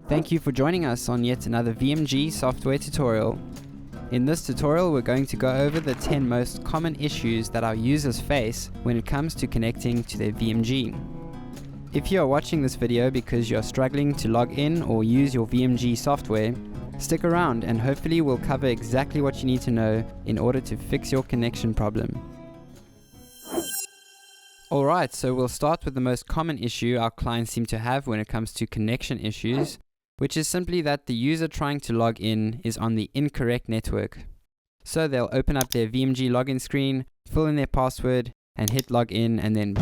Thank you for joining us on yet another VMG software tutorial. In this tutorial, we're going to go over the 10 most common issues that our users face when it comes to connecting to their VMG. If you are watching this video because you're struggling to log in or use your VMG software, stick around and hopefully we'll cover exactly what you need to know in order to fix your connection problem. Alright, so we'll start with the most common issue our clients seem to have when it comes to connection issues, which is simply that the user trying to log in is on the incorrect network. So they'll open up their VMG login screen, fill in their password, and hit login, and then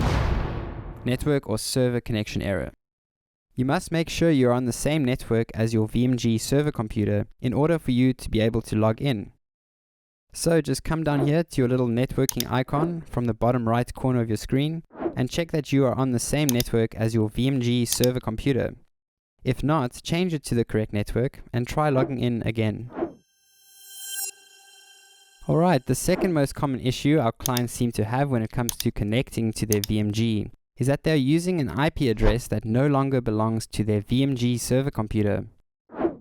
network or server connection error. You must make sure you're on the same network as your VMG server computer in order for you to be able to log in. So just come down here to your little networking icon from the bottom right corner of your screen and check that you are on the same network as your VMG server computer. If not, change it to the correct network and try logging in again. Alright, the second most common issue our clients seem to have when it comes to connecting to their VMG is that they're using an IP address that no longer belongs to their VMG server computer.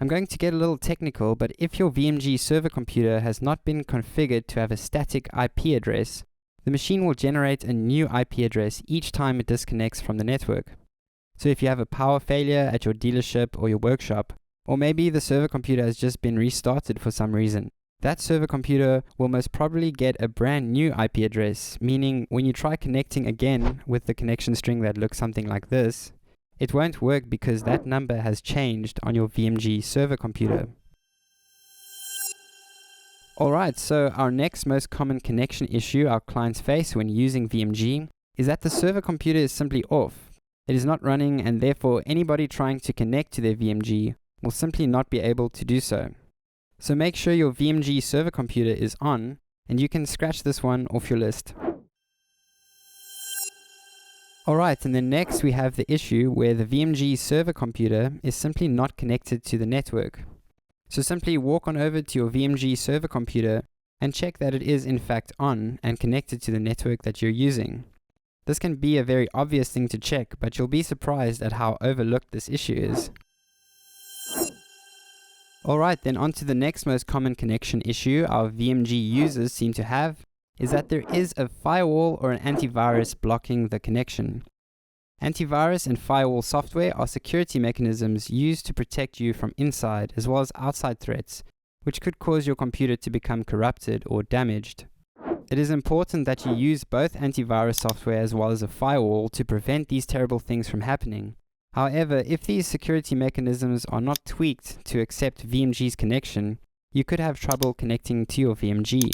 I'm going to get a little technical, but if your VMG server computer has not been configured to have a static IP address, the machine will generate a new IP address each time it disconnects from the network. So if you have a power failure at your dealership or your workshop, or maybe the server computer has just been restarted for some reason, that server computer will most probably get a brand new IP address, meaning when you try connecting again with the connection string that looks something like this, it won't work because that number has changed on your VMG server computer. Alright, so our next most common connection issue our clients face when using VMG is that the server computer is simply off. It is not running, and therefore anybody trying to connect to their VMG will simply not be able to do so. So make sure your VMG server computer is on, and you can scratch this one off your list. Alright, and then next we have the issue where the VMG server computer is simply not connected to the network. So simply walk on over to your VMG server computer and check that it is in fact on and connected to the network that you're using. This can be a very obvious thing to check, but you'll be surprised at how overlooked this issue is. Alright, then on to the next most common connection issue our VMG users seem to have is that there is a firewall or an antivirus blocking the connection. Antivirus and firewall software are security mechanisms used to protect you from inside as well as outside threats, which could cause your computer to become corrupted or damaged. It is important that you use both antivirus software as well as a firewall to prevent these terrible things from happening. However, if these security mechanisms are not tweaked to accept VMG's connection, you could have trouble connecting to your VMG.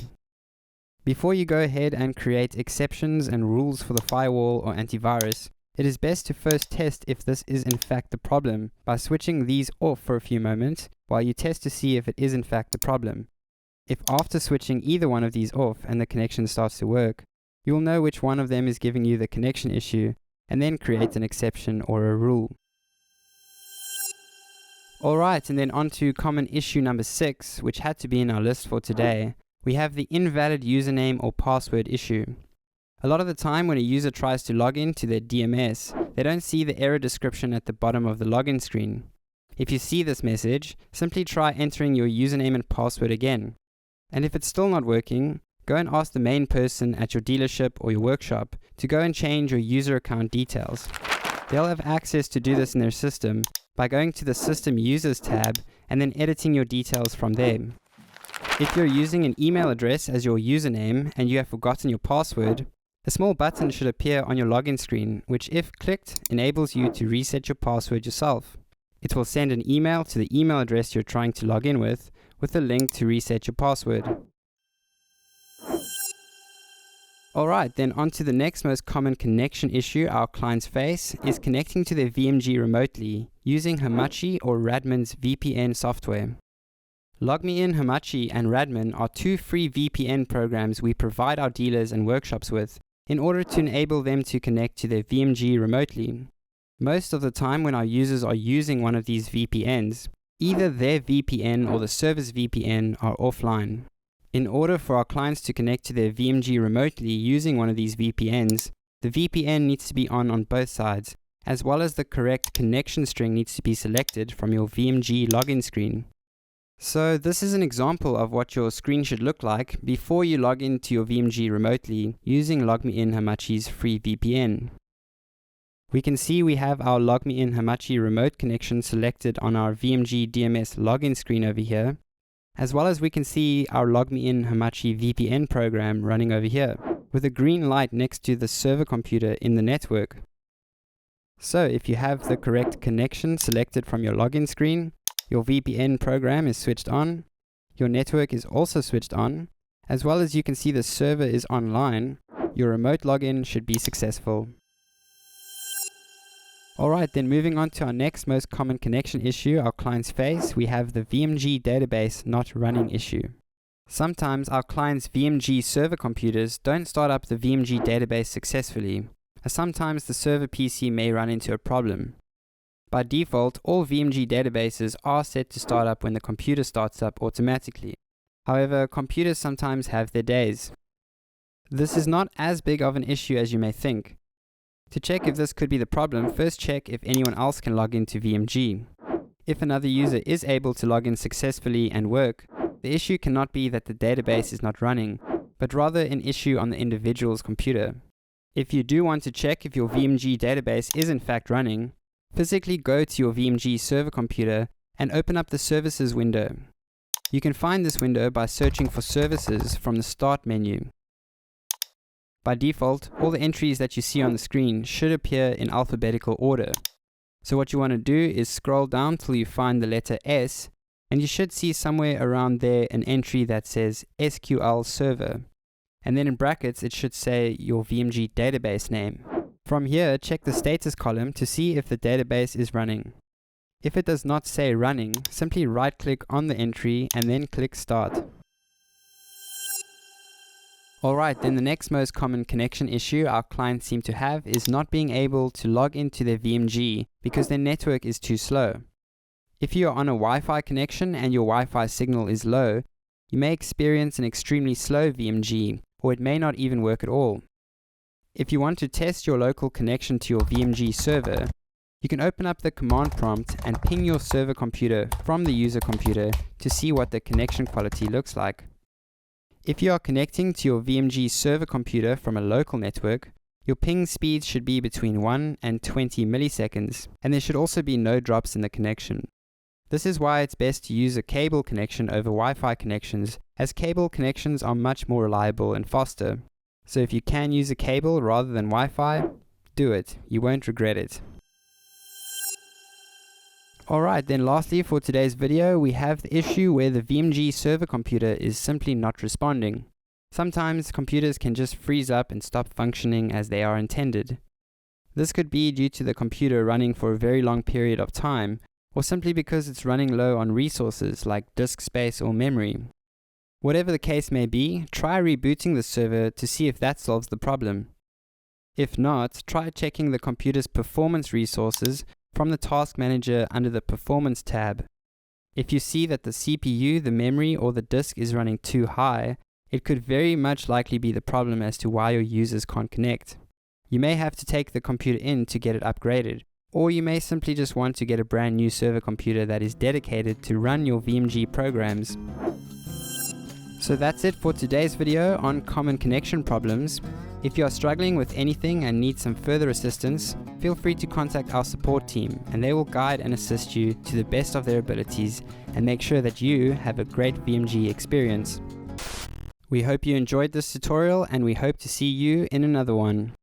Before you go ahead and create exceptions and rules for the firewall or antivirus, it is best to first test if this is in fact the problem by switching these off for a few moments while you test to see if it is in fact the problem. If after switching either one of these off and the connection starts to work, you will know which one of them is giving you the connection issue and then create an exception or a rule. Alright, and then on to common issue number 6, which had to be in our list for today. We have the invalid username or password issue. A lot of the time when a user tries to log in to their DMS, they don't see the error description at the bottom of the login screen. If you see this message, simply try entering your username and password again. And if it's still not working, go and ask the main person at your dealership or your workshop to go and change your user account details. They'll have access to do this in their system by going to the System Users tab and then editing your details from there. If you're using an email address as your username and you have forgotten your password, a small button should appear on your login screen, which if clicked, enables you to reset your password yourself. It will send an email to the email address you're trying to log in with a link to reset your password. Alright, then on to the next most common connection issue our clients face is connecting to their VMG remotely using Hamachi or Radman's VPN software. LogMeIn, Hamachi, and Radman are two free VPN programs we provide our dealers and workshops with in order to enable them to connect to their VMG remotely. Most of the time when our users are using one of these VPNs, either their VPN or the server's VPN are offline. In order for our clients to connect to their VMG remotely using one of these VPNs, the VPN needs to be on both sides, as well as the correct connection string needs to be selected from your VMG login screen. So this is an example of what your screen should look like before you log into your VMG remotely using LogMeIn Hamachi's free VPN. We can see we have our LogMeIn Hamachi remote connection selected on our VMG DMS login screen over here, as well as we can see our LogMeIn Hamachi VPN program running over here, with a green light next to the server computer in the network. So if you have the correct connection selected from your login screen, your VPN program is switched on, your network is also switched on, as well as you can see the server is online, your remote login should be successful. Alright, then moving on to our next most common connection issue our clients face, we have the VMG database not running issue. Sometimes our clients' VMG server computers don't start up the VMG database successfully, as sometimes the server PC may run into a problem. By default, all VMG databases are set to start up when the computer starts up automatically. However, computers sometimes have their days. This is not as big of an issue as you may think. To check if this could be the problem, first check if anyone else can log into VMG. If another user is able to log in successfully and work, the issue cannot be that the database is not running, but rather an issue on the individual's computer. If you do want to check if your VMG database is in fact running, physically go to your VMG server computer and open up the Services window. You can find this window by searching for Services from the Start menu. By default, all the entries that you see on the screen should appear in alphabetical order. So what you want to do is scroll down till you find the letter S, and you should see somewhere around there an entry that says SQL Server. And then in brackets it should say your VMG database name. From here, check the status column to see if the database is running. If it does not say running, simply right-click on the entry and then click Start. Alright, then the next most common connection issue our clients seem to have is not being able to log into their VMG because their network is too slow. If you are on a Wi-Fi connection and your Wi-Fi signal is low, you may experience an extremely slow VMG, or it may not even work at all. If you want to test your local connection to your VMG server, you can open up the command prompt and ping your server computer from the user computer to see what the connection quality looks like. If you are connecting to your VMG server computer from a local network, your ping speed should be between 1 and 20 milliseconds, and there should also be no drops in the connection. This is why it's best to use a cable connection over Wi-Fi connections, as cable connections are much more reliable and faster. So if you can use a cable rather than Wi-Fi, do it. You won't regret it. Alright, then lastly for today's video, we have the issue where the VMG server computer is simply not responding. Sometimes computers can just freeze up and stop functioning as they are intended. This could be due to the computer running for a very long period of time, or simply because it's running low on resources like disk space or memory. Whatever the case may be, try rebooting the server to see if that solves the problem. If not, try checking the computer's performance resources from the Task Manager under the Performance tab. If you see that the CPU, the memory, or the disk is running too high, it could very much likely be the problem as to why your users can't connect. You may have to take the computer in to get it upgraded, or you may simply just want to get a brand new server computer that is dedicated to run your VMG programs. So that's it for today's video on common connection problems. If you are struggling with anything and need some further assistance, feel free to contact our support team and they will guide and assist you to the best of their abilities and make sure that you have a great VMG experience. We hope you enjoyed this tutorial and we hope to see you in another one.